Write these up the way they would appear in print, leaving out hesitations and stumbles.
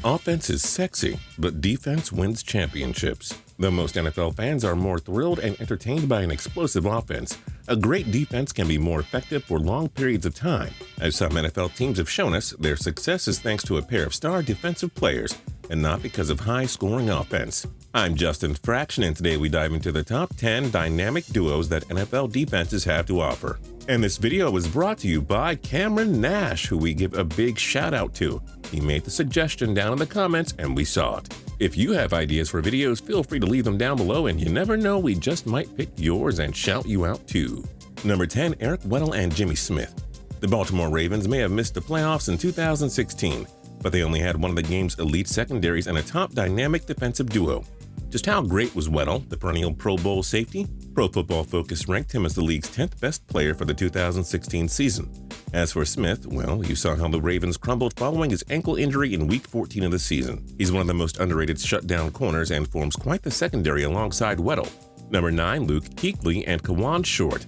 Offense is sexy, but defense wins championships. Though most NFL fans are more thrilled and entertained by an explosive offense, a great defense can be more effective for long periods of time. As some NFL teams have shown us, their success is thanks to a pair of star defensive players, and not because of high-scoring offense. I'm Justin Fraction, and today we dive into the top 10 dynamic duos that NFL defenses have to offer. And this video was brought to you by Cameron Nash, who we give a big shout out to. He made the suggestion down in the comments and we saw it. If you have ideas for videos, feel free to leave them down below, and you never know, we just might pick yours and shout you out too. Number 10, Eric Weddle and Jimmy Smith. The Baltimore Ravens may have missed the playoffs in 2016, but they only had one of the game's elite secondaries and a top dynamic defensive duo. Just how great was Weddle, the perennial Pro Bowl safety? Pro Football Focus ranked him as the league's 10th best player for the 2016 season. As for Smith, well, you saw how the Ravens crumbled following his ankle injury in Week 14 of the season. He's one of the most underrated shutdown corners and forms quite the secondary alongside Weddle. Number 9, Luke Kuechly and KAWANN Short.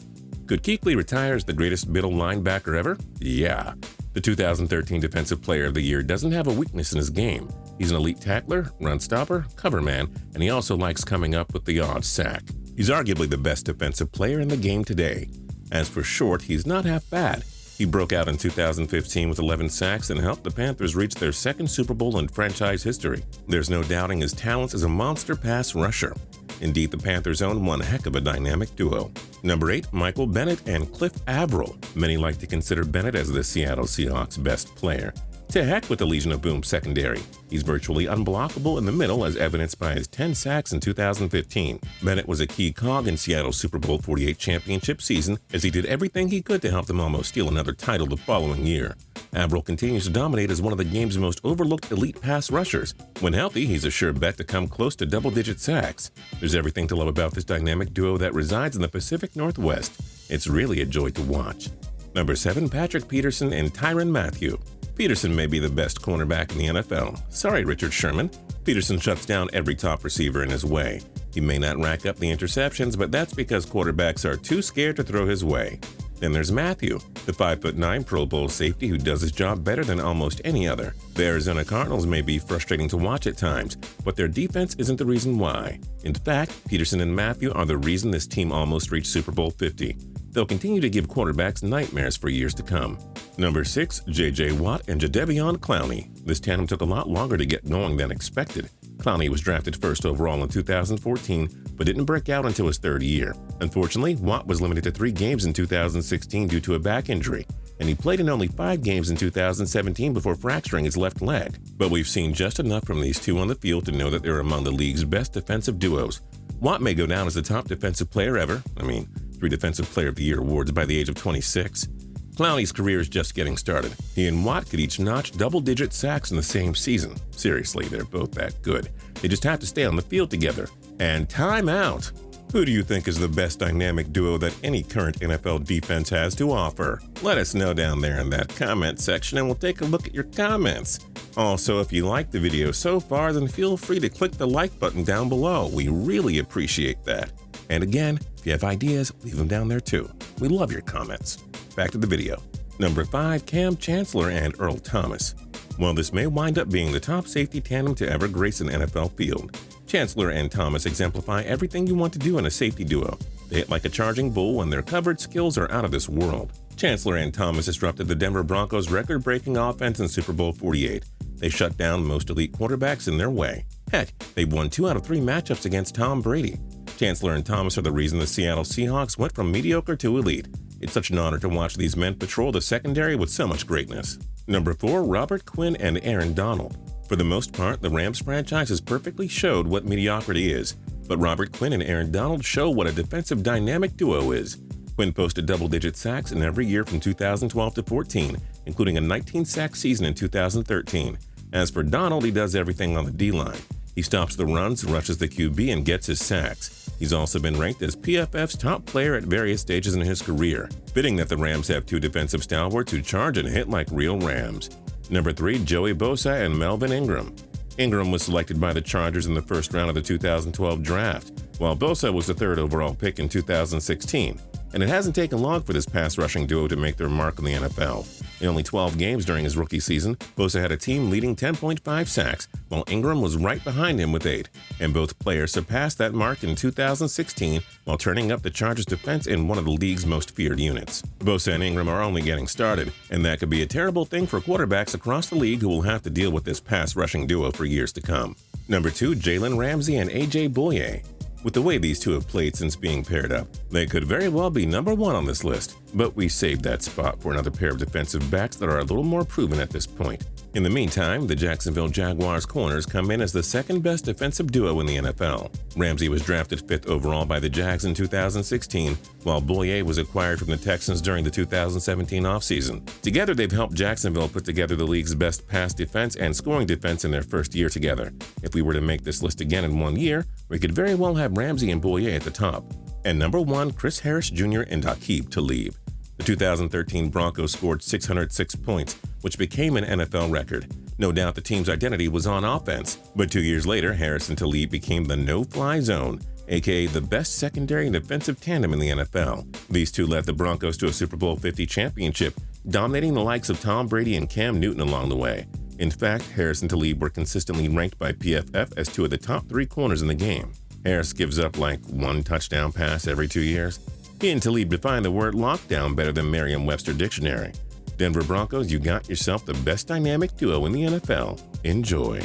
Could Kuechly retire as the greatest middle linebacker ever? Yeah. The 2013 Defensive Player of the Year doesn't have a weakness in his game. He's an elite tackler, run stopper, cover man, and he also likes coming up with the odd sack. He's arguably the best defensive player in the game today. As for Short, he's not half bad. He broke out in 2015 with 11 sacks and helped the Panthers reach their second Super Bowl in franchise history. There's no doubting his talents as a monster pass rusher. Indeed, the Panthers own one heck of a dynamic duo. Number 8, Michael Bennett and Cliff Avril. Many like to consider Bennett as the Seattle Seahawks' best player. To heck with the Legion of Boom secondary. He's virtually unblockable in the middle, as evidenced by his 10 sacks in 2015. Bennett was a key cog in Seattle's Super Bowl 48 championship season, as he did everything he could to help them almost steal another title the following year. Avril continues to dominate as one of the game's most overlooked elite pass rushers. When healthy, he's a sure bet to come close to double-digit sacks. There's everything to love about this dynamic duo that resides in the Pacific Northwest. It's really a joy to watch. Number 7, Patrick Peterson and Tyrann Mathieu. Peterson may be the best cornerback in the NFL. Sorry, Richard Sherman. Peterson shuts down every top receiver in his way. He may not rack up the interceptions, but that's because quarterbacks are too scared to throw his way. Then there's Mathieu, the 5'9" Pro Bowl safety who does his job better than almost any other. The Arizona Cardinals may be frustrating to watch at times, but their defense isn't the reason why. In fact, Peterson and Mathieu are the reason this team almost reached Super Bowl 50. They'll continue to give quarterbacks nightmares for years to come. Number 6, J.J. Watt and Jadeveon Clowney. This tandem took a lot longer to get going than expected. Clowney was drafted first overall in 2014, but didn't break out until his third year. Unfortunately, Watt was limited to 3 games in 2016 due to a back injury, and he played in only 5 games in 2017 before fracturing his left leg. But we've seen just enough from these two on the field to know that they're among the league's best defensive duos. Watt may go down as the top defensive player ever. 3 Defensive Player of the Year awards by the age of 26. Clowney's career is just getting started. He and Watt could each notch double-digit sacks in the same season. Seriously, they're both that good. They just have to stay on the field together. And time out! Who do you think is the best dynamic duo that any current NFL defense has to offer? Let us know down there in that comment section and we'll take a look at your comments. Also, if you liked the video so far, then feel free to click the like button down below. We really appreciate that. And again, if you have ideas, leave them down there too. We love your comments. Back to the video. Number 5, Cam Chancellor and Earl Thomas. While this may wind up being the top safety tandem to ever grace an NFL field, Chancellor and Thomas exemplify everything you want to do in a safety duo. They hit like a charging bull and their coverage skills are out of this world. Chancellor and Thomas disrupted the Denver Broncos' record-breaking offense in Super Bowl 48. They shut down most elite quarterbacks in their way. Heck, they've won 2 out of 3 matchups against Tom Brady. Chancellor and Thomas are the reason the Seattle Seahawks went from mediocre to elite. It's such an honor to watch these men patrol the secondary with so much greatness. Number 4, Robert Quinn and Aaron Donald. For the most part, the Rams franchise has perfectly showed what mediocrity is, but Robert Quinn and Aaron Donald show what a defensive dynamic duo is. Quinn posted double-digit sacks in every year from 2012 to 14, including a 19-sack season in 2013. As for Donald, he does everything on the D-line. He stops the runs, rushes the QB, and gets his sacks. He's also been ranked as PFF's top player at various stages in his career. Fitting that the Rams have 2 defensive stalwarts who charge and hit like real Rams. Number 3, Joey Bosa and Melvin Ingram. Ingram was selected by the Chargers in the first round of the 2012 draft, while Bosa was the 3rd overall pick in 2016. And it hasn't taken long for this pass rushing duo to make their mark in the NFL. In only 12 games during his rookie season, Bosa had a team-leading 10.5 sacks, while Ingram was right behind him with 8. And both players surpassed that mark in 2016 while turning up the Chargers' defense in one of the league's most feared units. Bosa and Ingram are only getting started, and that could be a terrible thing for quarterbacks across the league who will have to deal with this pass-rushing duo for years to come. Number 2, JALEN RAMSEY and AJ Bouyea. With the way these two have played since being paired up, they could very well be number 1 on this list, but we saved that spot for another pair of defensive backs that are a little more proven at this point. In the meantime, the Jacksonville Jaguars corners come in as the second best defensive duo in the NFL. Ramsey was drafted 5th overall by the Jags in 2016, while Bouyea was acquired from the Texans during the 2017 offseason. Together, they've helped Jacksonville put together the league's best pass defense and scoring defense in their first year together. If we were to make this list again in 1 year, we could very well have Ramsey and Bouyea at the top. And number 1, Chris Harris Jr. and Aqib Talib. The 2013 Broncos scored 606 points, which became an NFL record. No doubt the team's identity was on offense, but 2 years later, Harris and Talib became the no-fly zone, aka the best secondary and defensive tandem in the NFL. These two led the Broncos to a Super Bowl 50 championship, dominating the likes of Tom Brady and Cam Newton along the way. In fact, Harris and Talib were consistently ranked by PFF as 2 of the top 3 corners in the game. Harris gives up like 1 touchdown pass every 2 years. He and Talib define the word lockdown better than Merriam-Webster Dictionary. Denver Broncos, you got yourself the best dynamic duo in the NFL. Enjoy.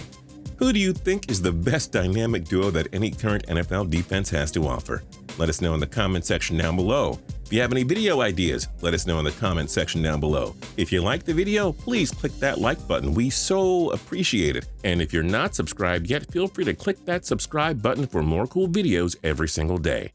Who do you think is the best dynamic duo that any current NFL defense has to offer? Let us know in the comment section down below. If you have any video ideas, let us know in the comment section down below. If you like the video, please click that like button. We so appreciate it. And if you're not subscribed yet, feel free to click that subscribe button for more cool videos every single day.